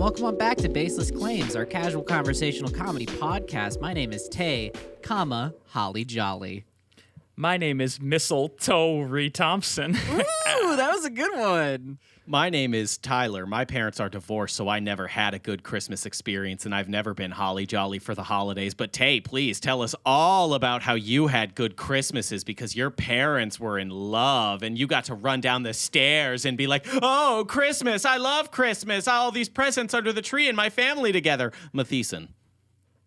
welcome on back to Baseless Claims, our casual conversational comedy podcast. My name is Tay, Holly Jolly. My name is Mistletoe Thompson. Ooh, that was a good one. My name is Tyler. My parents are divorced, so I never had a good Christmas experience, and I've never been holly jolly for the holidays. But Tay, please tell us all about how you had good Christmases because your parents were in love, and you got to run down the stairs and be like, "Oh, Christmas! I love Christmas! All these presents under the tree and my family together." Matheson.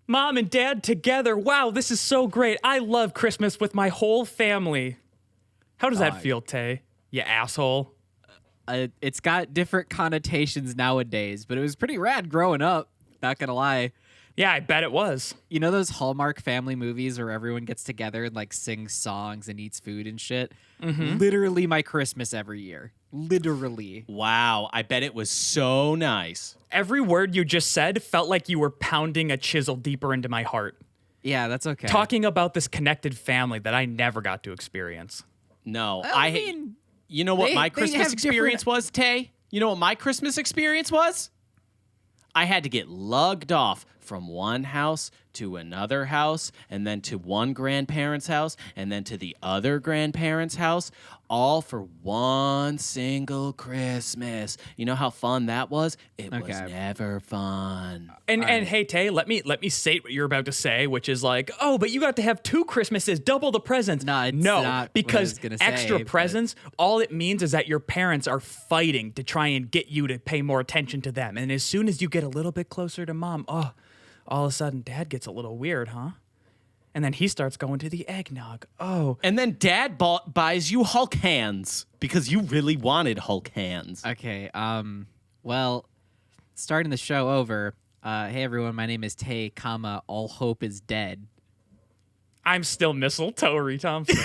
Mom and Dad together. Wow, this is so great. I love Christmas with my whole family. How does that feel, Tay? You asshole. It's got different connotations nowadays, but it was pretty rad growing up. Not gonna lie. Yeah, I bet it was. You know those Hallmark family movies where everyone gets together and like sings songs and eats food and shit? Mm-hmm. Literally my Christmas every year. Literally. Wow, I bet it was so nice. Every word you just said felt like you were pounding a chisel deeper into my heart. Yeah, that's okay. Talking about this connected family that I never got to experience. No, I mean, you know what they my have Christmas experience different- was, Tay? You know what my Christmas experience was? I had to get lugged off from one house to another house, and then to one grandparent's house, and then to the other grandparent's house, all for one single Christmas. You know how fun that was? It was never fun. And hey Tay, let me state what you're about to say, which is like, oh, but you got to have two Christmases, double the presents. No, it's not because what I was gonna extra say, presents, all it means is that your parents are fighting to try and get you to pay more attention to them. And as soon as you get a little bit closer to mom, all of a sudden Dad gets a little weird, huh? And then he starts going to the eggnog. Oh. And then Dad buys you Hulk hands because you really wanted Hulk hands. Okay, well, starting the show over, hey everyone, my name is Tay, all hope is dead. I'm still Mistletoe Thompson.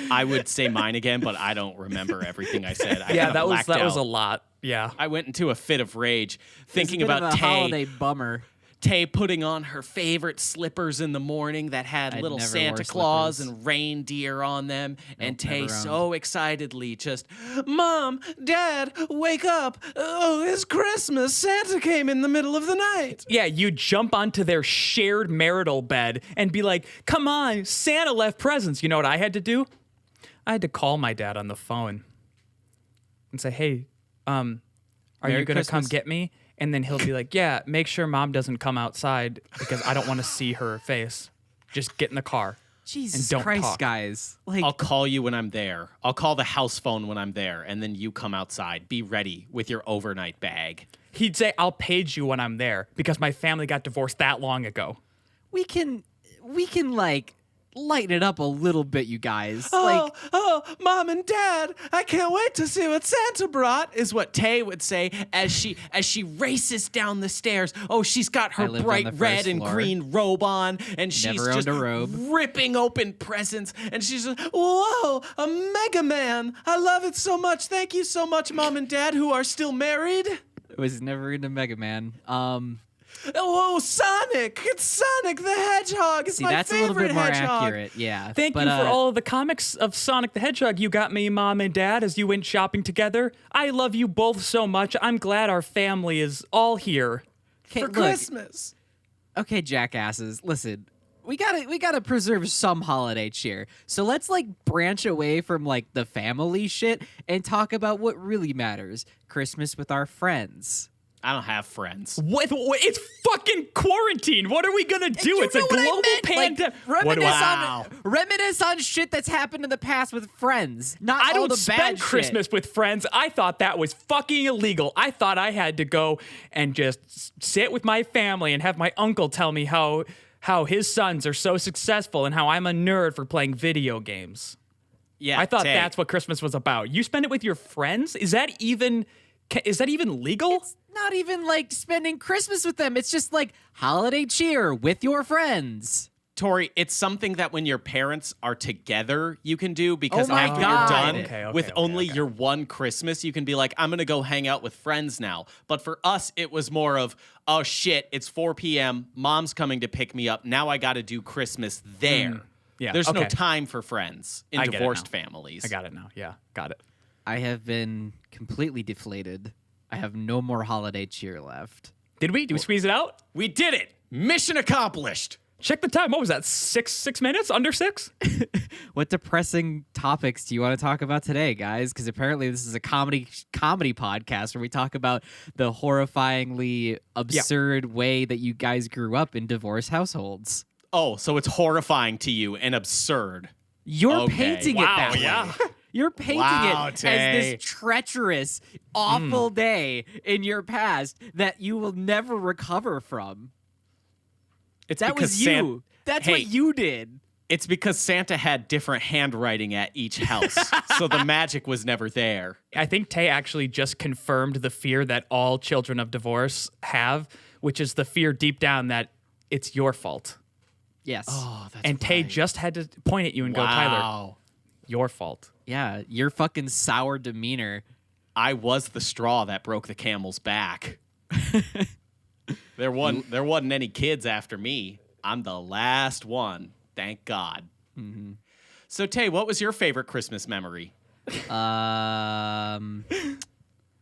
I would say mine again, but I don't remember everything I said. That was a lot. Yeah. I went into a fit of rage thinking It's a bit about of a Tay. holiday bummer. Tay putting on her favorite slippers in the morning that had little Santa Claus and reindeer on them. And Tay so excitedly just, "Mom, Dad, wake up. Oh, it's Christmas. Santa came in the middle of the night." Yeah, you jump onto their shared marital bed and be like, "Come on, Santa left presents." You know what I had to do? I had to call my dad on the phone and say, "Hey, are Merry you going to come Christmas. get me?" And then he'll be like, "Yeah, make sure Mom doesn't come outside because I don't want to see her face. Just get in the car." Jesus and don't Christ, talk. guys. Like, I'll call you when I'm there. I'll call the house phone when I'm there, and then you come outside. Be ready with your overnight bag. He'd say, "I'll page you when I'm there because my family got divorced that long ago." we can like lighten it up a little bit, you guys. Mom and Dad, I can't wait to see what Santa brought, is what Tay would say as she races down the stairs. Oh, she's got her lived on bright the first red and floor. green robe on, and she's Never owned just a robe. ripping open presents, and she's just, "Whoa, a Mega Man. I love it so much. Thank you so much, Mom and Dad, who are still married." I was never into Mega Man. Oh, Sonic! It's Sonic the Hedgehog. It's See, my that's a favorite little bit more hedgehog. accurate. Yeah. Thank you for all of the comics of Sonic the Hedgehog you got me, Mom and Dad, as you went shopping together. I love you both so much. I'm glad our family is all here. For Christmas. Okay, jackasses, listen. We gotta preserve some holiday cheer. So let's like branch away from like the family shit and talk about what really matters: Christmas with our friends. I don't have friends. What? It's fucking quarantine. What are we gonna do? You It's a know what I global meant? pandemic. Like, reminisce on shit that's happened in the past with friends. Not I all don't the spend bad Christmas shit. with friends. I thought that was fucking illegal. I thought I had to go and just sit with my family and have my uncle tell me how his sons are so successful and how I'm a nerd for playing video games. Yeah, I thought Tay. that's what Christmas was about. You spend it with your friends? Is that even legal? It's not even like spending Christmas with them. It's just like holiday cheer with your friends. Tori, it's something that when your parents are together, you can do because Oh my after God. you're done Okay, with only your one Christmas, you can be like, "I'm going to go hang out with friends now." But for us, it was more of, "Oh shit, it's 4 p.m. Mom's coming to pick me up. Now I got to do Christmas there." Yeah, There's no okay. time for friends in I get it divorced now. families. I got it now. Yeah, got it. I have been completely deflated I have no more holiday cheer left. Did we? Did we squeeze it out? We did it. Mission accomplished. Check the time. What was that? Six minutes? Under 6? What depressing topics do you want to talk about today, guys? Because apparently this is a comedy podcast where we talk about the horrifyingly absurd way that you guys grew up in divorced households. Oh, so it's horrifying to you and absurd. You're painting it that way. yeah. You're painting Wow, it Tay. as this treacherous, awful day in your past that you will never recover from. It's That because was you. That's what you did. It's because Santa had different handwriting at each house, so the magic was never there. I think Tay actually just confirmed the fear that all children of divorce have, which is the fear deep down that it's your fault. Yes. Oh, that's And Tay just had to point at you and go, Tyler, Wow. your fault. Yeah, your fucking sour demeanor. I was the straw that broke the camel's back. There wasn't any kids after me. I'm the last one. Thank God. Mm-hmm. So, Tay, what was your favorite Christmas memory?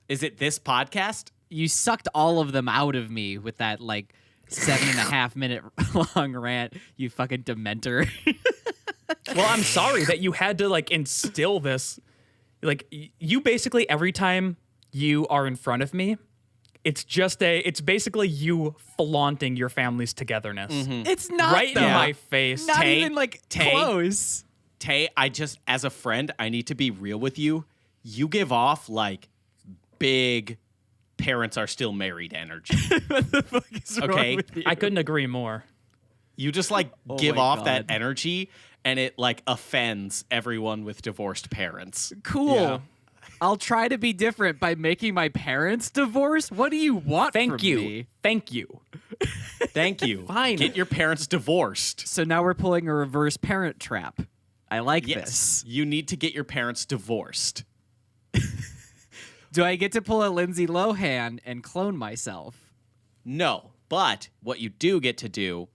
Is it this podcast? You sucked all of them out of me with that, 7.5 minute long rant, you fucking dementor. Well, I'm sorry that you had to instill this. You basically, every time you are in front of me, it's basically you flaunting your family's togetherness. Mm-hmm. It's not, Right though. in my face. Not Tay, even, Tay. close. Tay, as a friend, I need to be real with you. You give off, big parents are still married energy. What the fuck is wrong Okay. with you? I couldn't agree more. You just, Oh give my off that God. energy, and it, offends everyone with divorced parents. Cool. Yeah. I'll try to be different by making my parents divorce. What do you want Thank from you. me? Thank you. Thank you. Fine. Get your parents divorced. So now we're pulling a reverse parent trap. I like Yes. this. You need to get your parents divorced. Do I get to pull a Lindsay Lohan and clone myself? No, but what you do get to do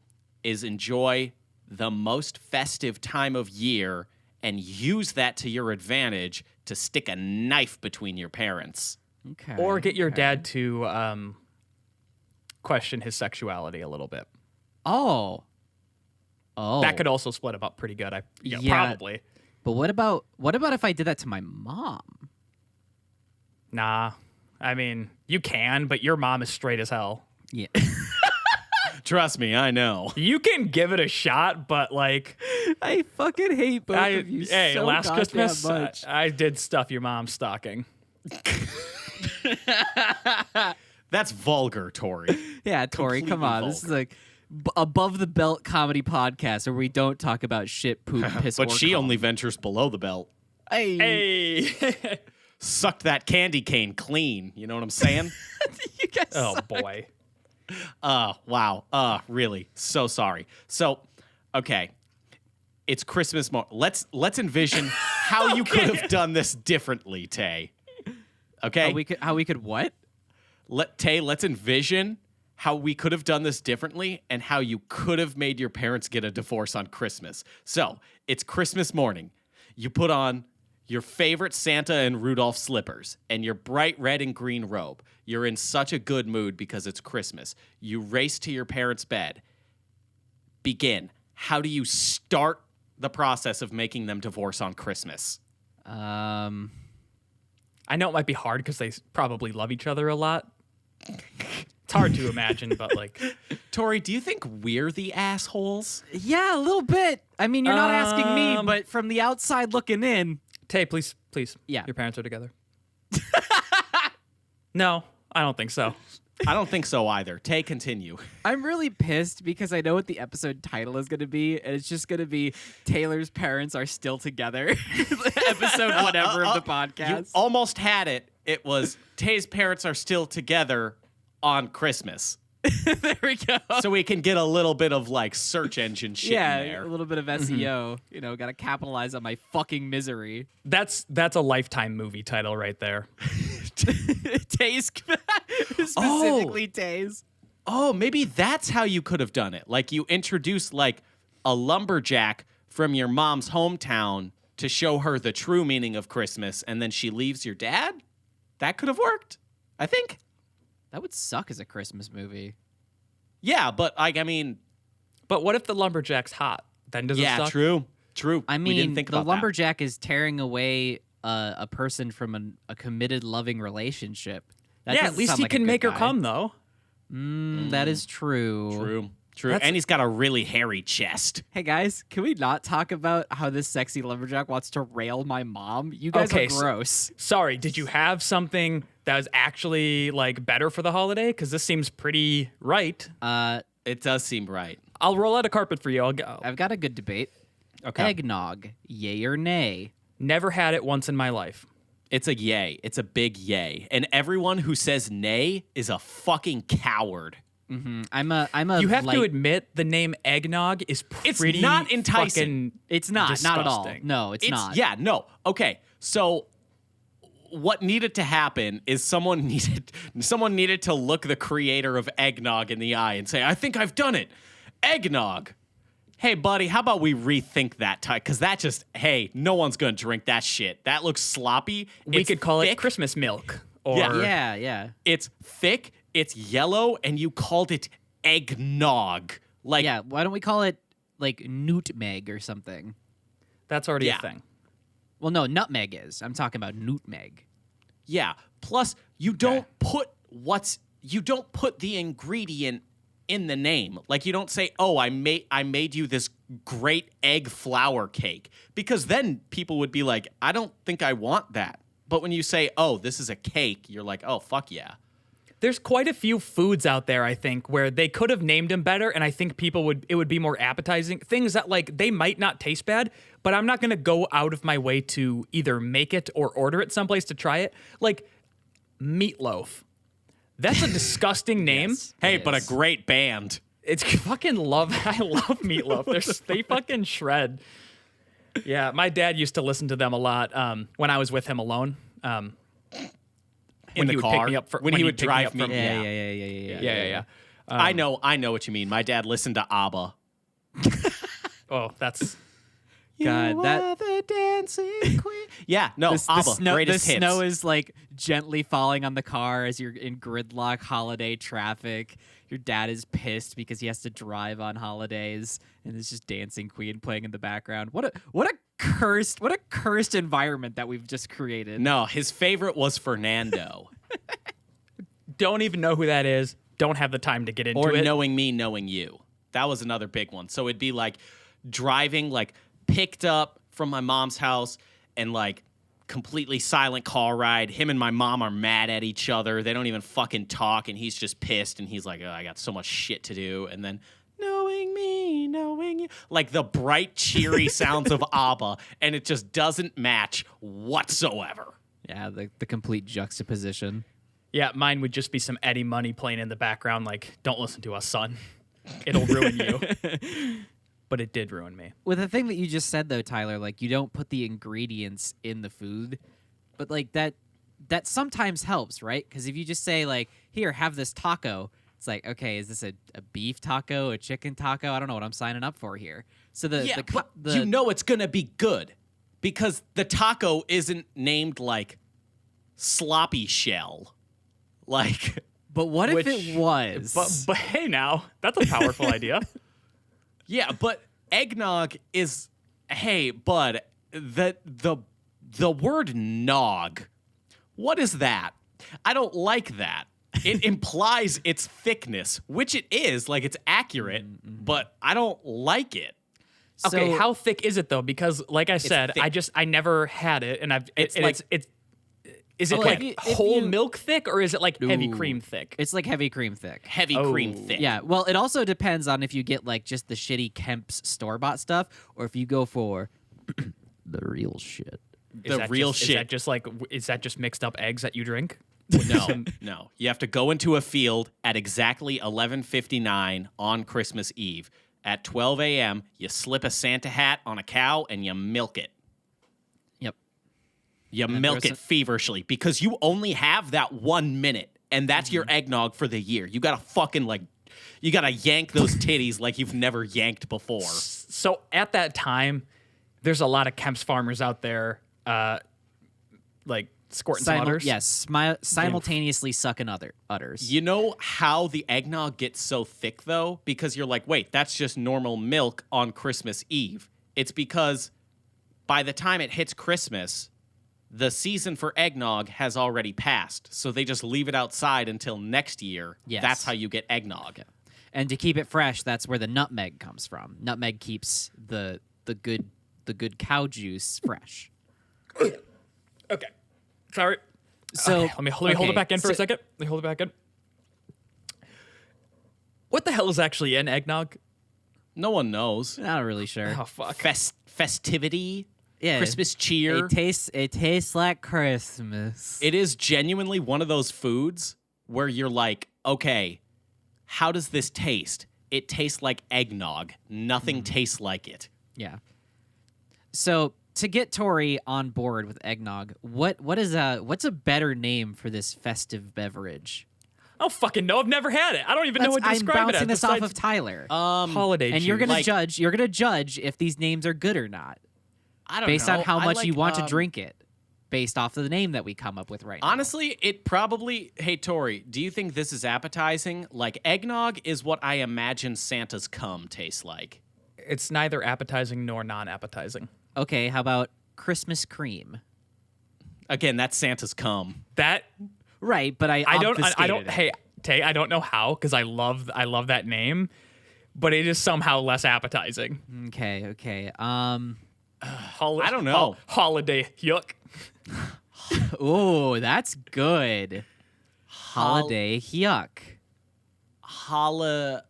is enjoy the most festive time of year and use that to your advantage to stick a knife between your parents. Okay. Or get your dad to question his sexuality a little bit. Oh. That could also split him up pretty good. Yeah. Probably. But what about if I did that to my mom? Nah. I mean, you can, but your mom is straight as hell. Yeah. Trust me, I know. You can give it a shot, but I fucking hate both of you so last goddamn Christmas much. I did stuff your mom's stocking. That's vulgar, Tory. Yeah, Tori, come on. Completely This is above the belt comedy podcast where we don't talk about shit, poop, piss, But or she cum. only ventures below the belt. Hey. Hey. Sucked that candy cane clean. You know what I'm saying? You guys Oh suck. boy. Wow. Really. So sorry. So, okay. It's Christmas Let's envision how you could have done this differently, Tay. Okay? How we could what? Let's envision how we could have done this differently and how you could have made your parents get a divorce on Christmas. So, it's Christmas morning. You put on your favorite Santa and Rudolph slippers and your bright red and green robe. You're in such a good mood because it's Christmas. You race to your parents' bed. Begin. How do you start the process of making them divorce on Christmas? I know it might be hard because they probably love each other a lot. It's hard to imagine, but Tori, do you think we're the assholes? Yeah, a little bit. I mean, you're not asking me, Um, but from the outside looking in. Tay, please. Yeah. Your parents are together. No, I don't think so. I don't think so either. Tay, continue. I'm really pissed because I know what the episode title is going to be, and it's just going to be Taylor's parents are still together. Episode whatever of the You podcast. almost had it. It was Tay's parents are still together on Christmas. There we go. So we can get a little bit of search engine shit Yeah, in there. a little bit of SEO. You know, got to capitalize on my fucking misery. That's a Lifetime movie title right there. Taze, specifically Taze. Oh, maybe that's how you could have done it. You introduce a lumberjack from your mom's hometown to show her the true meaning of Christmas, and then she leaves your dad? That could have worked. I think. That would suck as a Christmas movie. Yeah, but I mean, But what if the lumberjack's hot? Then does it suck? true. I We didn't mean, think the about that. lumberjack is tearing away a person from a committed, loving relationship. That Yeah, at doesn't least sound he like a can good make her guy. come, though. That is true. True. And he's got a really hairy chest. Hey guys, can we not talk about how this sexy lumberjack wants to rail my mom? You guys Okay, are so- gross. Sorry, did you have something that was actually like better for the holiday? Because this seems pretty right. It does seem right. I'll roll out a carpet for you. I'll go. I've got a good debate. Okay. Eggnog, yay or nay? Never had it once in my life. It's a yay. It's a big yay. And everyone who says nay is a fucking coward. I'm a. You have light- to admit the name eggnog is It's pretty not enticing. fucking it's not at all. disgusting. No, it's not. Yeah, no. Okay. So what needed to happen is someone needed to look the creator of eggnog in the eye and say, "I think I've done it. Eggnog. Hey, buddy, how about we rethink that type? Because that just, hey, no one's going to drink that shit. That looks sloppy. We It's could call it thick. Christmas milk. Or Yeah. It's thick, it's yellow, and you called it eggnog. Like, Yeah, why don't we call it like nutmeg or something? that's already Yeah. a thing. Well, no, nutmeg is. I'm talking about nutmeg. yeah. Plus, you don't put the ingredient in the name. Like, you don't say, "Oh, I made you this great egg flour cake," because then people would be like, "I don't think I want that." But when you say, "Oh, this is a cake," you're like, "Oh, fuck yeah." There's quite a few foods out there, I think, where they could have named them better, and I think it would be more appetizing. Things that like they might not taste bad, but I'm not gonna go out of my way to either make it or order it someplace to try it. Like meatloaf. That's a disgusting name. Yes. Hey, It but a is. great band. It's fucking love. I love meatloaf. They fucking shred. Yeah, my dad used to listen to them a lot when I was with him alone. In When the he would car. pick me up When he he'd would pick drive up me. from- Yeah. Yeah. I know what you mean. My dad listened to ABBA. Oh, that's God, that the dancing queen. Yeah, no, ABBA, greatest the hits. snow is like gently falling on the car as you're in gridlock holiday traffic. Your dad is pissed because he has to drive on holidays, and there's just Dancing Queen playing in the background. What a cursed environment that we've just created. No, his favorite was Fernando. don't even know who that is. Don't have the time to get into Or it. Knowing Me, Knowing You. That was another big one. So it'd be like driving, like picked up from my mom's house and like completely silent car ride. Him and my mom are mad at each other. They don't even fucking talk, and he's just pissed, and he's like, "Oh, I got so much shit to do." And then Knowing Me, Knowing You. Like the bright, cheery sounds of ABBA, and it just doesn't match whatsoever. Yeah, the complete juxtaposition. Yeah, mine would just be some Eddie Money playing in the background, like, don't listen to us, son. It'll ruin you. But it did ruin me. With the thing that you just said though, Tyler, like you don't put the ingredients in the food, but like that sometimes helps, right? Because if you just say like, "Here, have this taco," it's like, okay, is this a beef taco, a chicken taco? I don't know what I'm signing up for here. So But you know it's gonna be good because the taco isn't named like sloppy shell. Like, but what if Which- it was? But hey, now, that's a powerful idea. yeah, but eggnog is, hey, bud, the word nog, what is that? I don't like that. It implies its thickness, which it is, like it's accurate, but I don't like it. Okay, So- how thick is it though? Because like I said, thick. I never had it, and It's is it Okay, like if whole you- milk thick or is it like heavy Ooh. cream thick? It's like heavy cream thick. Heavy Oh. cream thick. Yeah, well, it also depends on if you get like just the shitty Kemp's store-bought stuff or if you go for the real shit. Is The that real just, shit. Is that just mixed up eggs that you drink? No. You have to go into a field at exactly 11:59 on Christmas Eve. At 12 a.m., you slip a Santa hat on a cow and you milk it. Yep. You And milk there's it feverishly because you only have that 1 minute, and that's your eggnog for the year. You gotta fucking you gotta yank those titties like you've never yanked before. So at that time, there's a lot of Kemp's farmers out there, like squirting some udders. Yes, simultaneously sucking udders. You know how the eggnog gets so thick, though? Because you're like, wait, that's just normal milk on Christmas Eve. It's because by the time it hits Christmas, the season for eggnog has already passed. So they just leave it outside until next year. Yes. That's how you get eggnog. And to keep it fresh, that's where the nutmeg comes from. Nutmeg keeps the good cow juice fresh. Okay. Sorry. So Okay, let me hold it back in for a second. Let me hold it back in. What the hell is actually in eggnog? No one knows. Not really sure. Oh fuck. Festivity, Yeah, Christmas cheer. It tastes like Christmas. It is genuinely one of those foods where you're like, okay, how does this taste? It tastes like eggnog. Nothing tastes like it. Yeah. So to get Tory on board with eggnog, what's a better name for this festive beverage? I don't fucking know. I've never had it. I don't even know what to I'm describe it as. bouncing this off besides of Tyler, holiday and cheer. you're gonna like- judge. You're gonna judge if these names are good or not I don't based know. on how I much like, you want to drink it, based off of the name that we come up with right now. Honestly, it probably. Hey, Tori, do you think this is appetizing? Like, eggnog is what I imagine Santa's cum tastes like. It's neither appetizing nor non-appetizing. Okay, how about Christmas cream? Again, that's Santa's cum. That Right, but I don't. it. Hey, Tay, I don't know how because I love that name, but it is somehow less appetizing. Okay. I don't know. Holiday yuck. Oh, that's good. Holiday yuck. Holla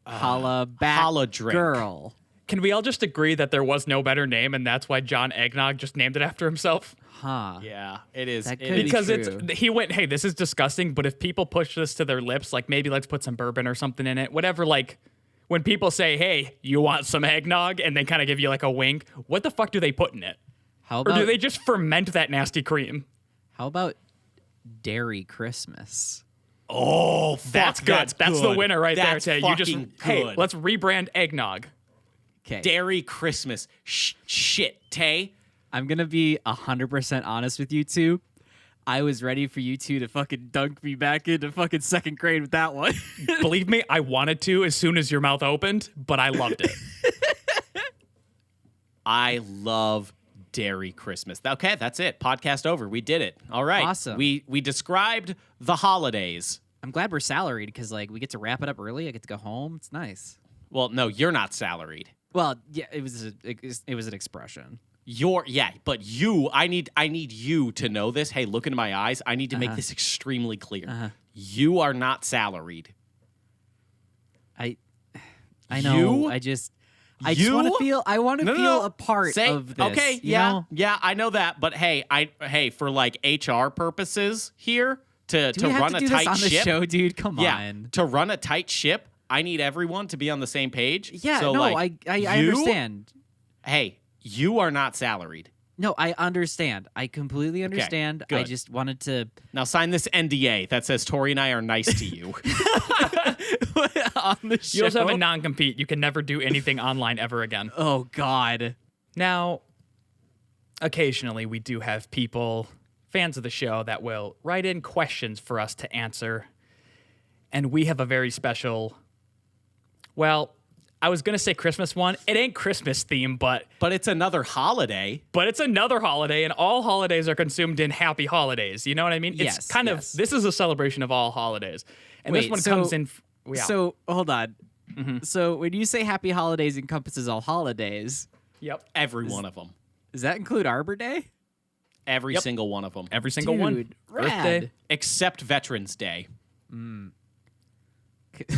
Back drink. girl. Can we all just agree that there was no better name, and that's why John Eggnog just named it after himself? Huh. Yeah, it is. That It could is. be Because true. he went, hey, this is disgusting, but if people push this to their lips, like maybe let's put some bourbon or something in it, whatever, like when people say, hey, you want some eggnog, and they kind of give you like a wink, what the fuck do they put in it? How Or about do they just ferment that nasty cream? how about Dairy Christmas? Oh, fuck, That's good. That's the winner right That's there, Tay. You just, fucking hey, good. let's rebrand eggnog. Okay. Dairy Christmas. Shit, Tay. I'm gonna be 100% honest with you two. I was ready for you two to fucking dunk me back into fucking second grade with that one. Believe me, I wanted to as soon as your mouth opened, but I loved it. I love Dairy Christmas. Okay, that's it. Podcast over. We did it. All right. Awesome. We described the holidays. I'm glad we're salaried because like we get to wrap it up early. I get to go home. It's nice. Well, no, you're not salaried. Well, yeah, it was an expression. But I need you to know this. Hey, look into my eyes. I need to make this extremely clear. You are not salaried. I know. You? I just want to feel. I want to feel a part of this. Okay, you yeah, know? yeah, I know that. But hey, for like HR purposes here to Do we have run to a do tight this on the ship. show, dude? Come Yeah, on. to run a tight ship, I need everyone to be on the same page. Yeah, so, no, like, I you- understand. Hey, you are not salaried. No, I understand. I completely understand. I good. just wanted to Now sign this NDA that says Tori and I are nice to you. on the show. You also have a non-compete. You can never do anything online ever again. Oh God. Now, occasionally we do have people, fans of the show, that will write in questions for us to answer. And we have a very special, well, I was going to say Christmas one. It ain't Christmas theme, but But it's another holiday. it's another holiday, and all holidays are consumed in happy holidays. You know what I mean? Yes, It's kind yes. of, this is a celebration of all holidays. And Wait, this one so- comes in, yeah. So hold on. So when you say happy holidays encompasses all holidays, Yep. Every one of them. does that include Arbor Day? Every Yep. single one of them. Every single one. Dude, Birthday. rad. Except Veterans Day.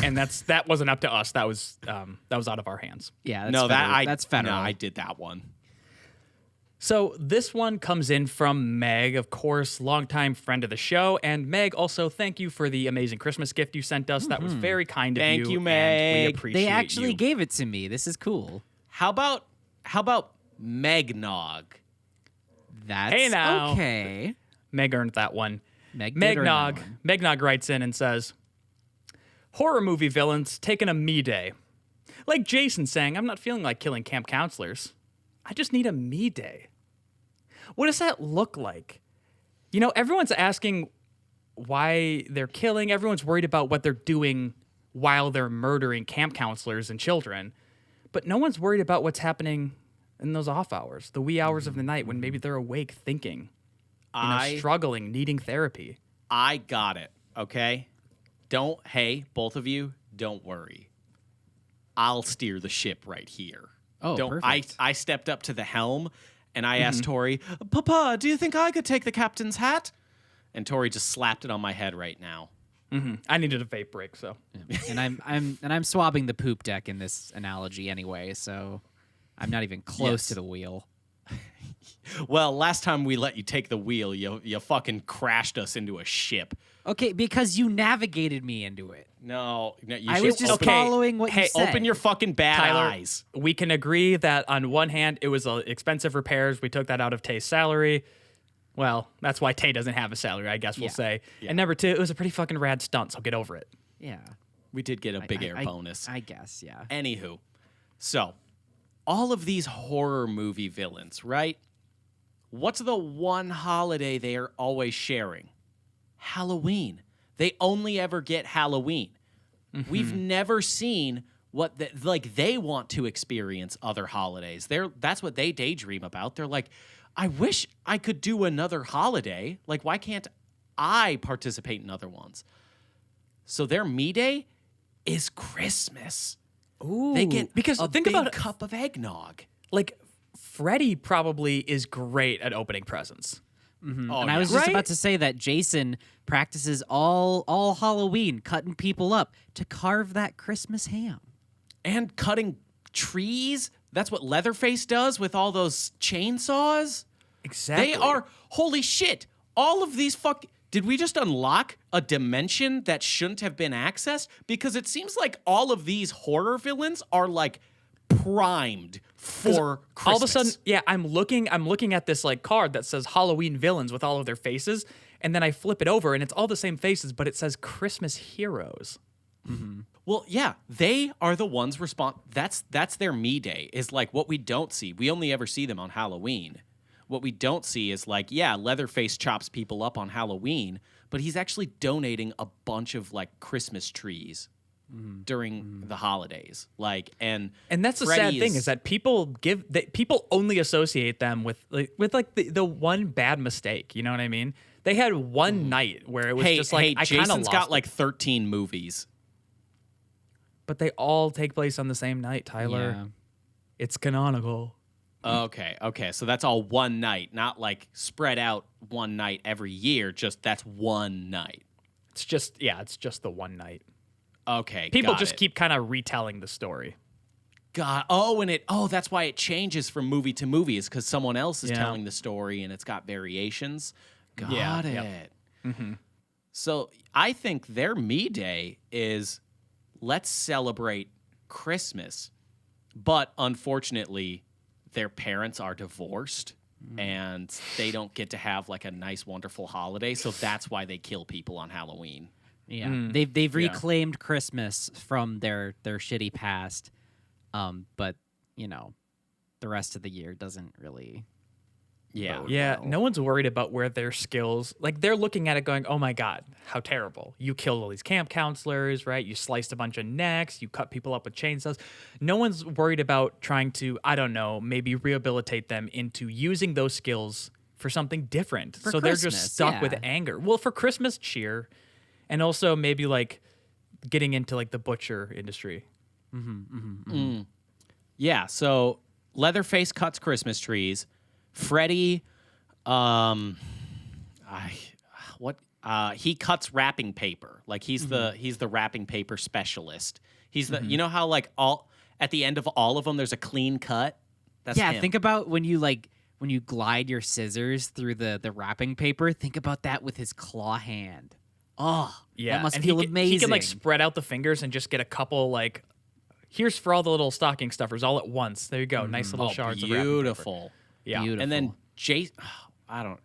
And that wasn't up to us. That was out of our hands. Yeah, that's No, federal. that that's federal. No, I did that one. So this one comes in from Meg, of course, longtime friend of the show. And Meg, also thank you for the amazing Christmas gift you sent us. That was very kind of Thank you. you, and Meg. we appreciate They actually you. gave it to me. This is cool. How about Megnog? That's Hey, now. okay. Meg earned that one. Meg did earn that Megnog. one. Megnog writes in and says, horror movie villains taking a me day. Like Jason saying, I'm not feeling like killing camp counselors. I just need a me day. What does that look like? You know, everyone's asking why they're killing. Everyone's worried about what they're doing while they're murdering camp counselors and children. But no one's worried about what's happening in those off hours, the wee hours of the night when maybe they're awake thinking, struggling, needing therapy. I got it, okay? Hey, both of you, don't worry. I'll steer the ship right here. Oh, perfect. I stepped up to the helm and I asked Tory, Papa, do you think I could take the captain's hat? And Tory just slapped it on my head right now. I needed a vape break, so. And I'm swabbing the poop deck in this analogy anyway, so I'm not even close to the wheel. Well, last time we let you take the wheel, you fucking crashed us into a ship. Okay, because you navigated me into it. No, you I should was just following what you said. Open your fucking bad Tyler, eyes. We can agree that on one hand, it was expensive repairs. We took that out of Tay's salary. Well, that's why Tay doesn't have a salary, I guess we'll say. Yeah. And number two, it was a pretty fucking rad stunt, so get over it. Yeah. We did get a big air bonus. I guess, yeah. Anywho, so all of these horror movie villains, right? What's the one holiday they are always sharing? Halloween. They only ever get Halloween. We've never seen what they want to experience other holidays. That's what they daydream about. They're like, I wish I could do another holiday. Like, why can't I participate in other ones? So their me day is Christmas. Ooh, they get because a think big about cup of eggnog. Like, Freddy probably is great at opening presents. Oh, And I was just about to say that Jason practices all Halloween, cutting people up to carve that Christmas ham. And cutting trees. That's what Leatherface does with all those chainsaws. Exactly. They are, holy shit, all of these did we just unlock a dimension that shouldn't have been accessed? Because it seems like all of these horror villains are like primed for Christmas. All of a sudden, yeah, I'm looking at this like card that says Halloween villains with all of their faces, and then I flip it over and it's all the same faces, but it says Christmas heroes. Well, yeah, they are the ones that's their me day, is like what we don't see. We only ever see them on Halloween. What we don't see is like, yeah, Leatherface chops people up on Halloween, but he's actually donating a bunch of like Christmas trees during the holidays. Like, and that's the Freddy sad thing is that people only associate them with the one bad mistake. You know what I mean? They had one night where it was just like, I kind of Jason's lost got it. like 13 movies. But they all take place on the same night, Tyler. Yeah. It's canonical. Okay. So that's all one night, not like spread out one night every year. Just that's one night. It's just the one night. Okay. People got just it. keep kind of retelling the story. God. That's why it changes from movie to movie, is because someone else is telling the story and it's got variations. Got it. Yep. Mm-hmm. So I think their me day is, let's celebrate Christmas. But unfortunately, their parents are divorced and they don't get to have like a nice, wonderful holiday. So that's why they kill people on Halloween. Yeah, they've reclaimed Christmas from their shitty past, but the rest of the year doesn't really. Yeah. Yeah, no one's worried about where their skills, like they're looking at it going, oh my God, how terrible. You killed all these camp counselors, right? You sliced a bunch of necks, you cut people up with chainsaws. No one's worried about trying to, I don't know, maybe rehabilitate them into using those skills for something different. For so Christmas, they're just stuck with anger. Well, for Christmas cheer, and also maybe like getting into like the butcher industry. Yeah. So Leatherface cuts Christmas trees. Freddy, he cuts wrapping paper. Like he's the wrapping paper specialist. He's the, you know how like at the end of all of them, there's a clean cut. That's him. Think about when you glide your scissors through the wrapping paper. Think about that with his claw hand. Oh, Yeah, that must and feel he amazing. He can like spread out the fingers and just get a couple like, here's for all the little stocking stuffers all at once. There you go, nice little shards of wrapping paper. Beautiful. Yeah, Beautiful. And then Jason, I don't.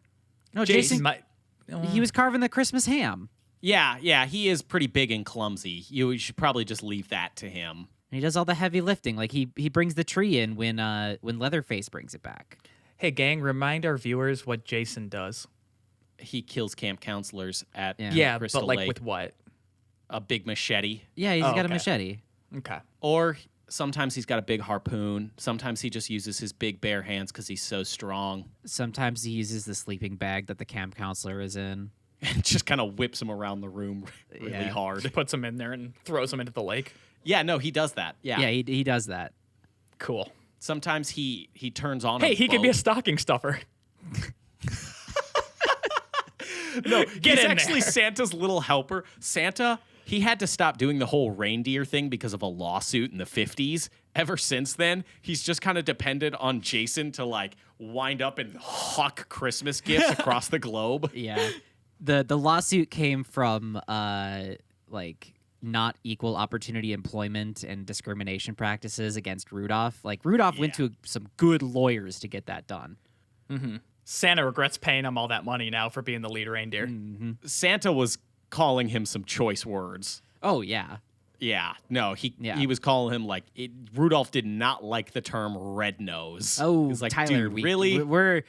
No, Jason Jason. might. He was carving the Christmas ham. Yeah, he is pretty big and clumsy. You should probably just leave that to him. And he does all the heavy lifting. Like he brings the tree in when Leatherface brings it back. Hey, gang, remind our viewers what Jason does. He kills camp counselors at Yeah, Crystal but like Lake. with what? A big machete. Yeah, he's got a okay. machete. Okay. Or sometimes he's got a big harpoon. Sometimes he just uses his big bare hands because he's so strong. Sometimes he uses the sleeping bag that the camp counselor is in. And just kind of whips him around the room really Yeah. hard. Puts him in there and throws him into the lake. Yeah, no, he does that. Yeah. Yeah, he does that. Cool. Sometimes he turns on Hey, a he could be a boat. stocking stuffer. No, Get he's in actually there. Santa's little helper. Santa, he had to stop doing the whole reindeer thing because of a lawsuit in the 50s. Ever since then, he's just kind of depended on Jason to like wind up and hawk Christmas gifts across the globe. Yeah. The lawsuit came from like not equal opportunity employment and discrimination practices against Rudolph. Like Rudolph went to some good lawyers to get that done. Santa regrets paying him all that money now for being the lead reindeer. Santa was calling him some choice words. Oh yeah. Yeah, no, Yeah. he was calling him like Rudolph did not like the term red nose. Oh, he's like, Tyler, dude, really? We're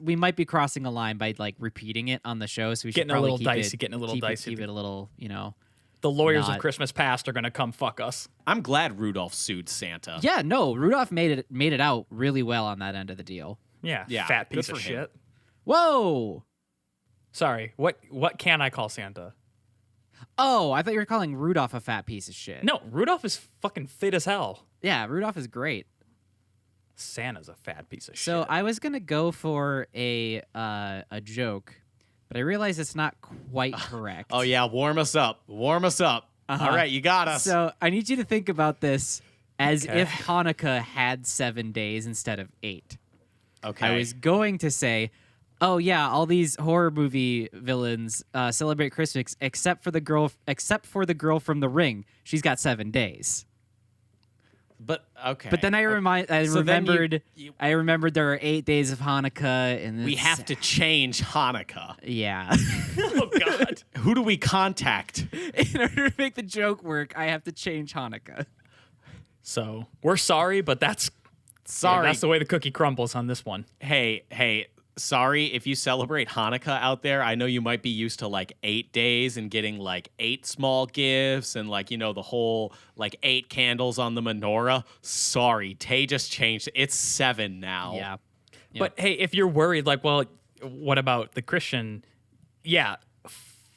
we might be crossing a line by like repeating it on the show, so we should Getting a probably little keep dicey, it, getting a little keep it- dicey. keep it a little, The lawyers Not- of Christmas past are going to come fuck us. I'm glad Rudolph sued Santa. Yeah, no, Rudolph made it out really well on that end of the deal. Yeah, Yeah, fat good piece for of him. shit. Whoa. Sorry, what can I call Santa? Oh, I thought you were calling Rudolph a fat piece of shit. No, Rudolph is fucking fit as hell. Yeah, Rudolph is great. Santa's a fat piece of So shit. I was gonna go for a joke, but I realize it's not quite correct. Oh yeah, warm us up. Warm us up. Uh-huh. All right, you got us. So I need you to think about this as Okay. if Hanukkah had 7 days instead of 8. okay. I was going to say, oh yeah, all these horror movie villains celebrate Christmas except for the girl from The Ring. She's got 7 days. But okay. But then I So then I remembered there are 8 days of Hanukkah, and we it's- have to change Hanukkah. Yeah. Oh God. Who do we contact? In order to make the joke work, I have to change Hanukkah. So we're sorry, but that's Sorry. that's the way the cookie crumbles on this one. Hey, sorry if you celebrate Hanukkah out there. I know you might be used to like 8 days and getting like 8 small gifts and like, the whole like 8 candles on the menorah. Sorry, Tay just changed. It's 7 now. Yeah. But hey, if you're worried, like, well, what about the Christian? Yeah,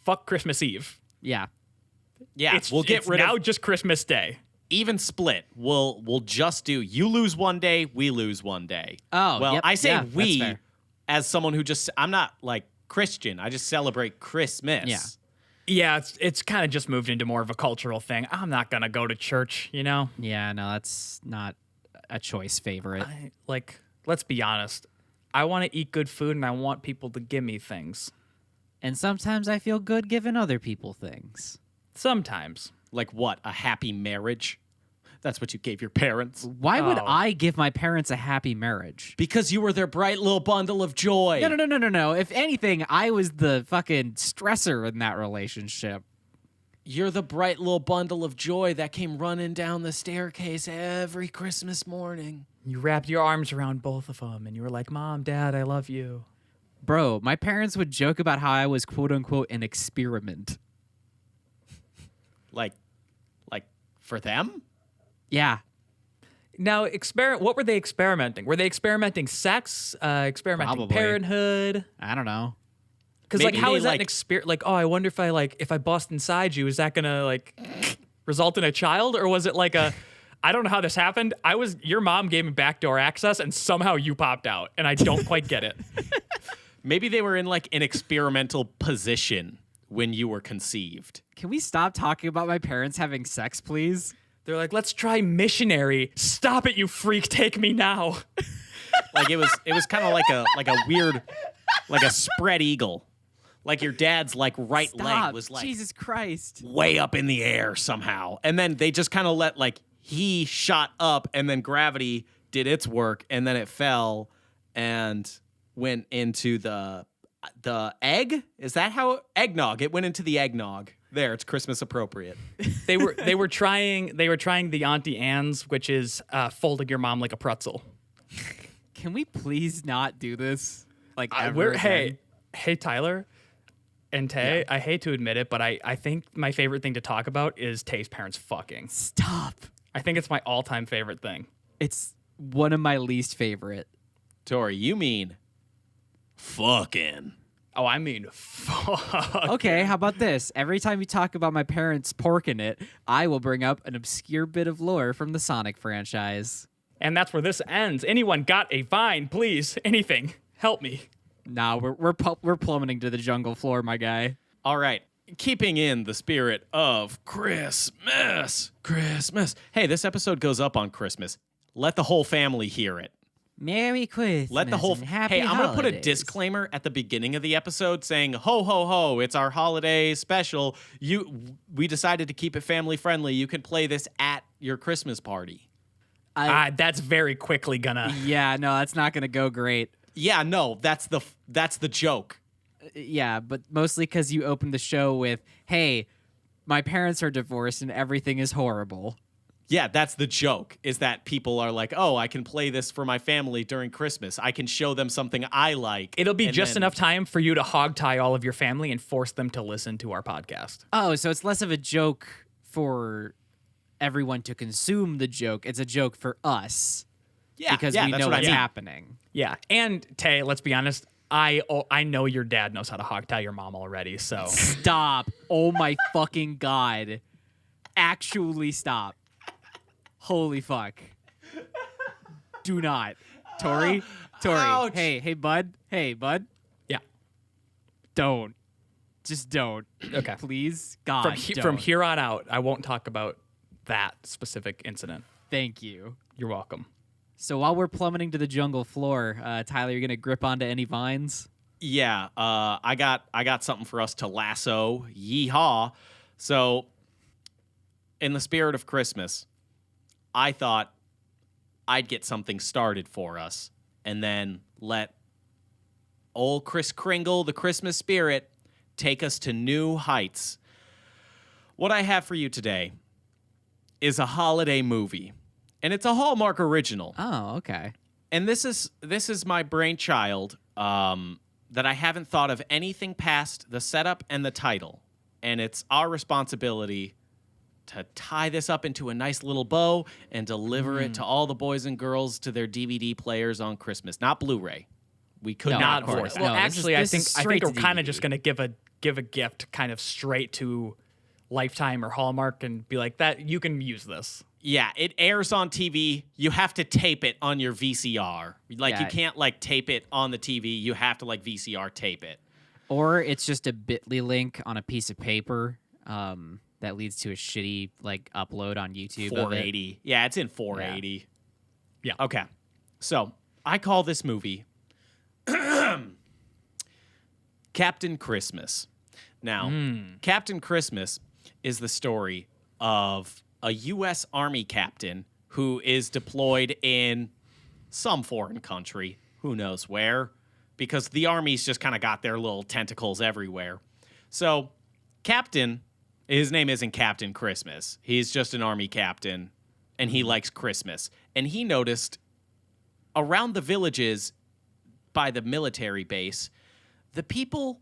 fuck Christmas Eve. Yeah. Yeah, we'll get it's rid now of just Christmas Day. even split. We'll just do you lose one day, we lose one day. Oh, well, yep, I say yeah, that's we fair. as someone who I'm not like Christian. I just celebrate Christmas. Yeah. Yeah, it's kind of just moved into more of a cultural thing. I'm not gonna go to church, Yeah, no, that's not a choice favorite. Let's be honest. I want to eat good food and I want people to give me things. And sometimes I feel good giving other people things. Sometimes. Like what? A happy marriage? That's what you gave your parents? Why would Oh. I give my parents a happy marriage? Because you were their bright little bundle of joy. No. If anything, I was the fucking stressor in that relationship. You're the bright little bundle of joy that came running down the staircase every Christmas morning. You wrapped your arms around both of them and you were like, Mom, Dad, I love you. Bro, my parents would joke about how I was quote unquote an experiment. Like for them? Yeah. Now, what were they experimenting? Were they experimenting sex? Experimenting Probably. parenthood? I don't know. Because Maybe how they, is that like- an experience? Like, oh, I wonder if I bust inside you, is that gonna result in a child, or was it like a? I don't know how this happened. Your mom gave me backdoor access, and somehow you popped out, and I don't quite get it. Maybe they were in like an experimental position when you were conceived. Can we stop talking about my parents having sex, please? They're like, let's try missionary. Stop it, you freak! Take me now. Like it was kind of like a weird, like a spread eagle. Like your dad's like right leg Stop. was like Jesus Christ. way up in the air somehow. And then they just kind of let like he shot up and then gravity did its work and then it fell and went into the egg? Is that how eggnog? It went into the eggnog. There, it's Christmas appropriate. They were trying the Auntie Anne's, which is folding your mom like a pretzel. Can we please not do this? Like ever again? Hey, Hey, Tyler and Tay, I hate to admit it, but I think my favorite thing to talk about is Tay's parents fucking. Stop. I think it's my all-time favorite thing. It's one of my least favorite. Tori, you mean fucking. Oh, I mean, fuck. Okay, how about this? Every time you talk about my parents porking it, I will bring up an obscure bit of lore from the Sonic franchise. And that's where this ends. Anyone got a vine, please? Anything. Help me. Nah, we're plummeting to the jungle floor, my guy. All right. Keeping in the spirit of Christmas. Hey, this episode goes up on Christmas. Let the whole family hear it. Merry Christmas. Let the whole and happy Hey, I'm going to put a holidays. disclaimer at the beginning of the episode saying, "Ho ho ho, it's our holiday special. We decided to keep it family friendly. You can play this at your Christmas party." That's very quickly gonna. Yeah, no, that's not gonna go great. Yeah, no, that's the joke. Yeah, but mostly because you opened the show with, "Hey, my parents are divorced and everything is horrible." Yeah, that's the joke, is that people are like, "Oh, I can play this for my family during Christmas. I can show them something I like." It'll be And just then- enough time for you to hogtie all of your family and force them to listen to our podcast. Oh, so it's less of a joke for everyone to consume the joke. It's a joke for us Yeah, because yeah, we that's know what I what's mean. happening. Yeah, and Tay, let's be honest. I know your dad knows how to hogtie your mom already, so Stop. Oh my fucking God. Actually stop. Holy fuck. Do not. Tori? Ouch. Hey, bud. Hey, bud. yeah. Don't. Just don't. Okay. Please? God, From don't. here on out, I won't talk about that specific incident. Thank you. You're welcome. So while we're plummeting to the jungle floor, Tyler, you're going to grip onto any vines? Yeah, I got something for us to lasso. Yeehaw. So, in the spirit of Christmas, I thought I'd get something started for us and then let old Kris Kringle, the Christmas spirit, take us to new heights. What I have for you today is a holiday movie, and it's a Hallmark original. Oh, okay. And this is my brainchild that I haven't thought of anything past the setup and the title. And it's our responsibility to tie this up into a nice little bow and deliver it to all the boys and girls to their DVD players on Christmas. Not Blu-ray. We could No, not of course. afford that. No, Well, this actually, is I straight think to we're kind of DVD. just gonna give a gift kind of straight to Lifetime or Hallmark and be like, that you can use this. Yeah, it airs on TV. You have to tape it on your VCR. Like, Yeah. you can't, like, tape it on the TV. You have to, like, VCR tape it. Or it's just a bit.ly link on a piece of paper that leads to a shitty like upload on YouTube. of it. 480. Yeah, it's in 480. Yeah. Okay. So, I call this movie Captain Christmas. Now, Captain Christmas is the story of a U.S. Army captain who is deployed in some foreign country, who knows where, because the Army's just kind of got their little tentacles everywhere. So, Captain, his name isn't Captain Christmas. He's just an Army captain, and he likes Christmas. And he noticed around the villages by the military base, the people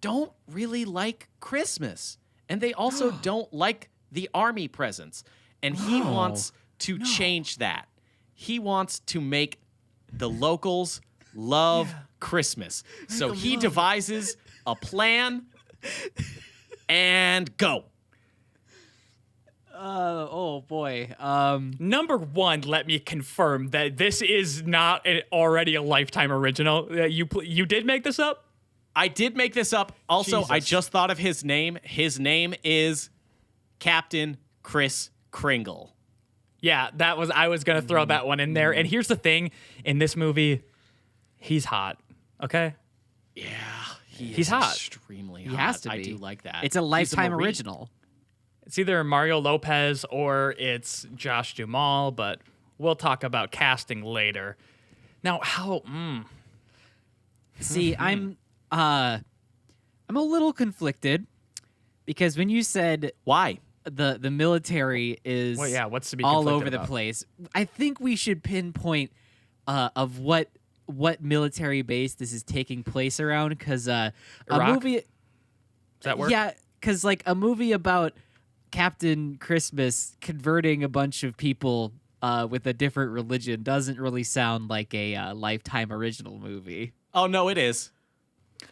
don't really like Christmas. And they also don't like the Army presents. And he wants to change that. He wants to make the locals love Christmas. So he devises a plan and go. Oh boy. Number one, let me confirm that this is not already a Lifetime original. You did make this up? I did make this up. Also, I Jesus. just thought of his name. His name is Captain Kris Kringle. Yeah, I was gonna throw that one in there. And here's the thing: in this movie, he's hot. Okay. Yeah, He's hot. Extremely He hot. has to I be. do like that. It's a He's Lifetime Marine. original. It's either Mario Lopez or it's Josh Duhamel, but we'll talk about casting later. Now, how? See, I'm a little conflicted because when you said Why? the military is Well, yeah, what's to be all conflicted over the about? place, I think we should pinpoint of what what military base this is taking place around, because a Iraq? movie. Does that work? Yeah, because like a movie about Captain Christmas converting a bunch of people with a different religion doesn't really sound like a Lifetime original movie. Oh, no, it is.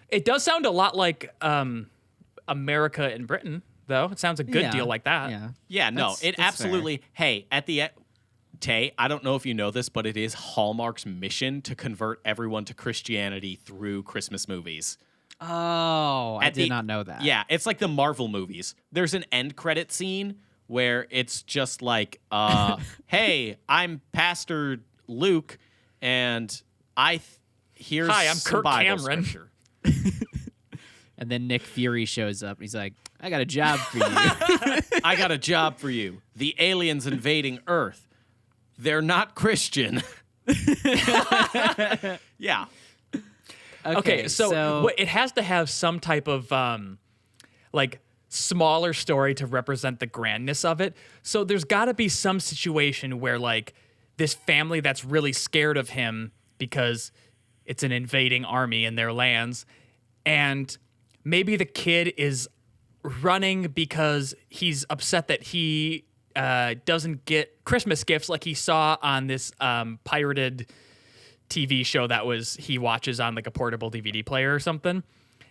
It does sound a lot like America and Britain, though. It sounds a good deal like that. Yeah. Yeah, no, That's it fair. absolutely. Hey, at the end, Tay, I don't know if you know this, but it is Hallmark's mission to convert everyone to Christianity through Christmas movies. Oh, I did not know that. Yeah, it's like the Marvel movies. There's an end credit scene where it's just like, hey, I'm Pastor Luke, and here's Hi, I'm some Kirk Bible Cameron. scripture. And then Nick Fury shows up. He's like, I got a job for you. I got a job for you. The aliens invading Earth. They're not Christian. Yeah. Okay, so it has to have some type of like smaller story to represent the grandness of it. So there's got to be some situation where like this family that's really scared of him because it's an invading army in their lands, and maybe the kid is running because he's upset that he doesn't get Christmas gifts like he saw on this pirated TV show that he watches on like a portable DVD player or something.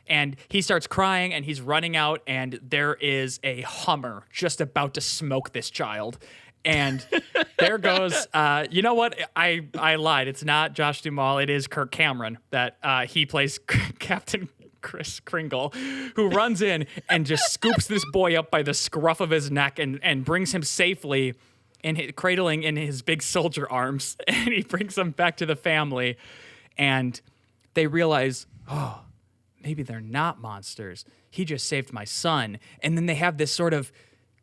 And he starts crying and he's running out, and there is a Hummer just about to smoke this child. And there goes, you know what? I lied. It's not Josh Duhamel. It is Kirk Cameron that he plays Captain Chris Kringle, who runs in and just scoops this boy up by the scruff of his neck and brings him safely cradling in his big soldier arms. And he brings him back to the family. And they realize, oh, maybe they're not monsters. He just saved my son. And then they have this sort of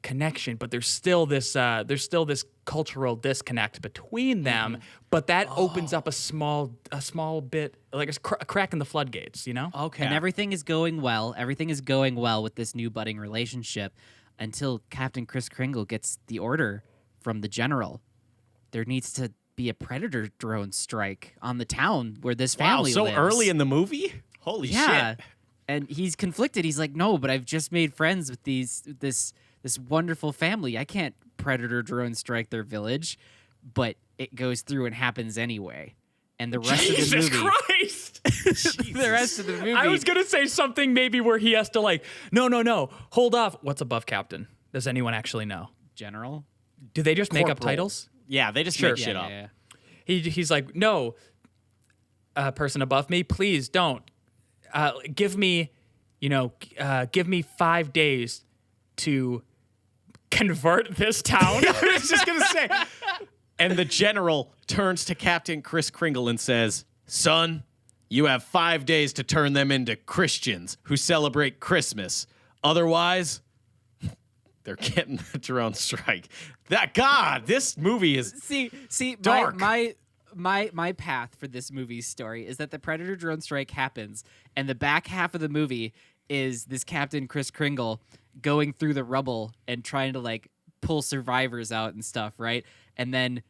connection, but there's still this cultural disconnect between them. But that opens up a small bit, like a crack in the floodgates, you know? Okay. And everything is going well. Everything is going well with this new budding relationship until Captain Chris Kringle gets the order from the general. There needs to be a predator drone strike on the town where this family so lives. early in the movie? Holy shit. And he's conflicted. He's like, no, but I've just made friends with this wonderful family. I can't predator drone strike their village. But it goes through and happens anyway. And the rest of the movie... Jesus Christ! The rest of the movie... I was going to say something maybe where he has to like, no, hold off. What's above captain? Does anyone actually know? General? Do they just make up Corporal. titles? Yeah, they just make shit up. Yeah. He's like, no, person above me, please don't. Give me 5 days to convert this town. I was just going to say. And the general turns to Captain Chris Kringle and says, son, you have 5 days to turn them into Christians who celebrate Christmas. Otherwise, they're getting the drone strike. This movie is see dark. My path for this movie's story is that the predator drone strike happens, and the back half of the movie is this Captain Chris Kringle going through the rubble and trying to like pull survivors out and stuff, right? And then,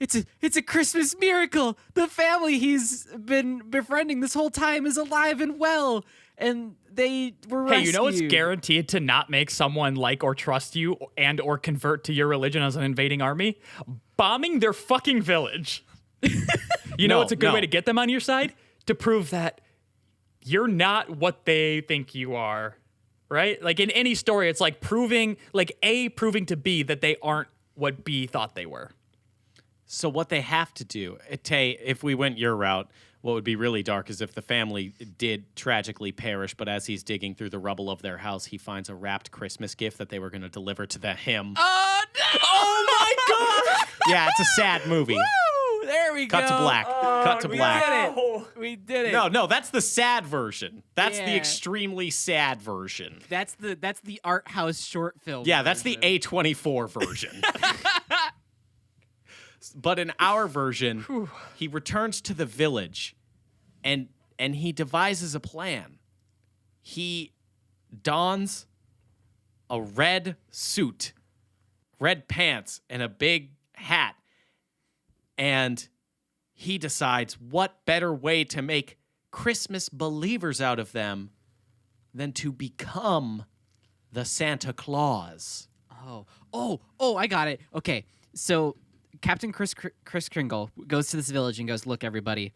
it's a Christmas miracle. The family he's been befriending this whole time is alive and well, and they were rescued. Hey, you know what's guaranteed to not make someone like or trust you and or convert to your religion as an invading army? Bombing their fucking village. You know what's a good way to get them on your side? To prove that you're not what they think you are, right? Like in any story, it's like proving to B that they aren't what B thought they were. So what they have to do, Tay, if we went your route, what would be really dark is if the family did tragically perish, but as he's digging through the rubble of their house, he finds a wrapped Christmas gift that they were going to deliver to him. Oh no! Oh my God! Yeah, it's a sad movie. Woo! There we Cut go. to black. Cut to black. We did it. No, that's the sad version. That's the Yeah. extremely sad version. That's the art house short film. Yeah, that's the version. A24 version. But in our version, he returns to the village and he devises a plan. He dons a red suit, red pants, and a big hat. And he decides what better way to make Christmas believers out of them than to become the Santa Claus. Oh, I got it. Okay, so Captain Chris Kringle goes to this village and goes, look, everybody,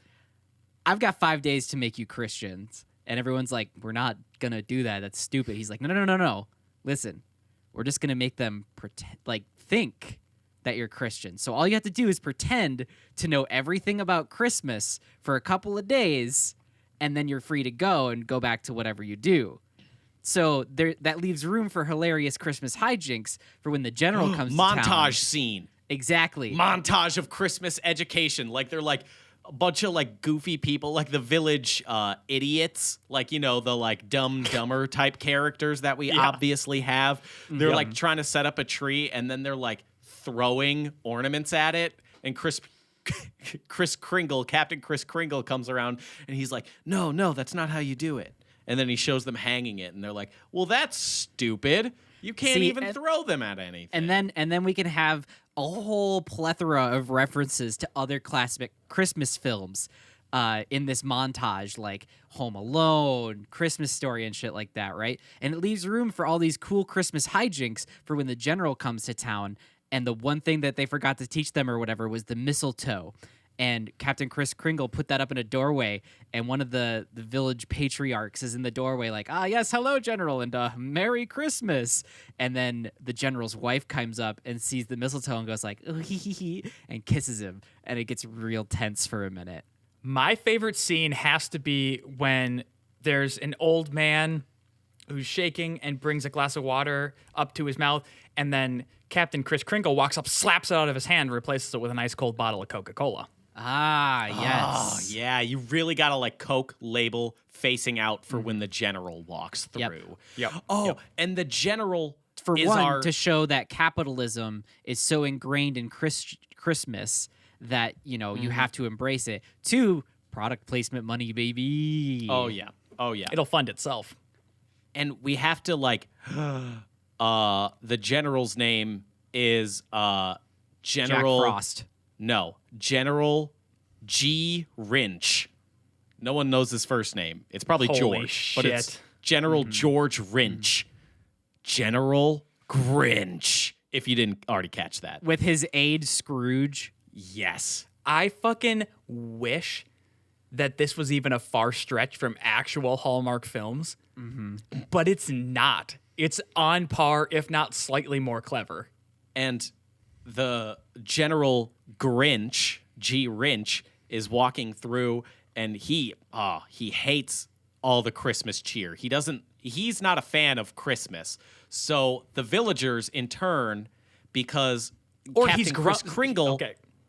I've got 5 days to make you Christians. And everyone's like, we're not going to do that. That's stupid. He's like, no. Listen, we're just going to make them think that you're Christian. So all you have to do is pretend to know everything about Christmas for a couple of days, and then you're free to go and go back to whatever you do. So that leaves room for hilarious Christmas hijinks for when the general comes to town. Montage scene. Exactly. Montage of Christmas education. Like they're like a bunch of like goofy people, like the village idiots, like, the like dumber type characters that we obviously have. They're like trying to set up a tree, and then they're like throwing ornaments at it. And Kris Kringle, Captain Kris Kringle comes around and he's like, no, that's not how you do it. And then he shows them hanging it, and they're like, well, that's stupid. You can't even throw them at anything. And then we can have a whole plethora of references to other classic Christmas films in this montage, like Home Alone, Christmas Story, and shit like that, right? And it leaves room for all these cool Christmas hijinks for when the general comes to town. And the one thing that they forgot to teach them or whatever was the mistletoe. And Captain Kris Kringle put that up in a doorway, and one of the village patriarchs is in the doorway like, yes, hello, General, and Merry Christmas. And then the general's wife comes up and sees the mistletoe and goes like, oh, hee, and kisses him, and it gets real tense for a minute. My favorite scene has to be when there's an old man who's shaking and brings a glass of water up to his mouth, and then Captain Kris Kringle walks up, slaps it out of his hand, and replaces it with an ice cold bottle of Coca-Cola. Yes. Oh, yeah. You really got to like Coke label facing out for when the general walks through. Yep. And the general For is one, to show that capitalism is so ingrained in Christmas that, you have to embrace it. 2, product placement money, baby. Oh, yeah. It'll fund itself. And we have to like, the general's name is General Jack Frost. No, General G. Wrench. No one knows his first name. It's probably Holy George, but it's shit. General George Wrench. General Grinch, if you didn't already catch that. With his aide, Scrooge. Yes. I fucking wish that this was even a far stretch from actual Hallmark films, but it's not. It's on par, if not slightly more clever. And the General Grinch, G. Wrench, is walking through, and he hates all the Christmas cheer. He's not a fan of Christmas. So the villagers, in turn, because Captain Kris Kringle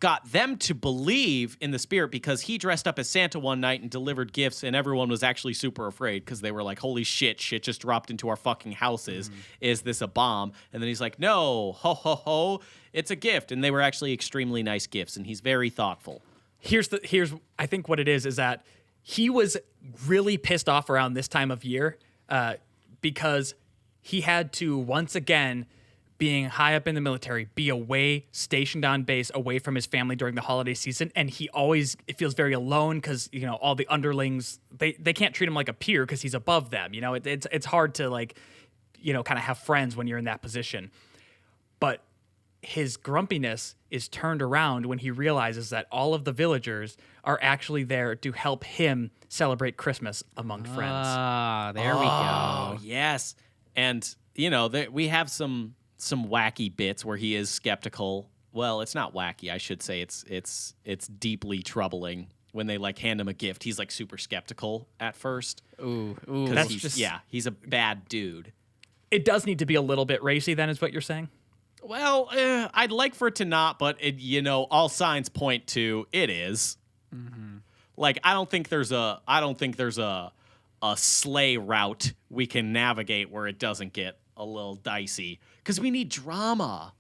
got them to believe in the spirit because he dressed up as Santa one night and delivered gifts, and everyone was actually super afraid because they were like, holy shit just dropped into our fucking houses. Is this a bomb? And then he's like, no, ho, ho, ho, it's a gift. And they were actually extremely nice gifts, and he's very thoughtful. Here's I think what it is that he was really pissed off around this time of year because he had to once again, being high up in the military, be away, stationed on base, away from his family during the holiday season, and it feels very alone because all the underlings they can't treat him like a peer because he's above them. It's hard to kind of have friends when you're in that position. But his grumpiness is turned around when he realizes that all of the villagers are actually there to help him celebrate Christmas among friends. There we go. Yes, and we have some wacky bits where he is skeptical. Well, it's not wacky. I should say it's deeply troubling when they hand him a gift. He's super skeptical at first. Ooh. He's a bad dude. It does need to be a little bit racy, then, is what you're saying? Well, I'd like for it to not, but all signs point to it is. I don't think there's a sleigh route we can navigate where it doesn't get a little dicey because we need drama.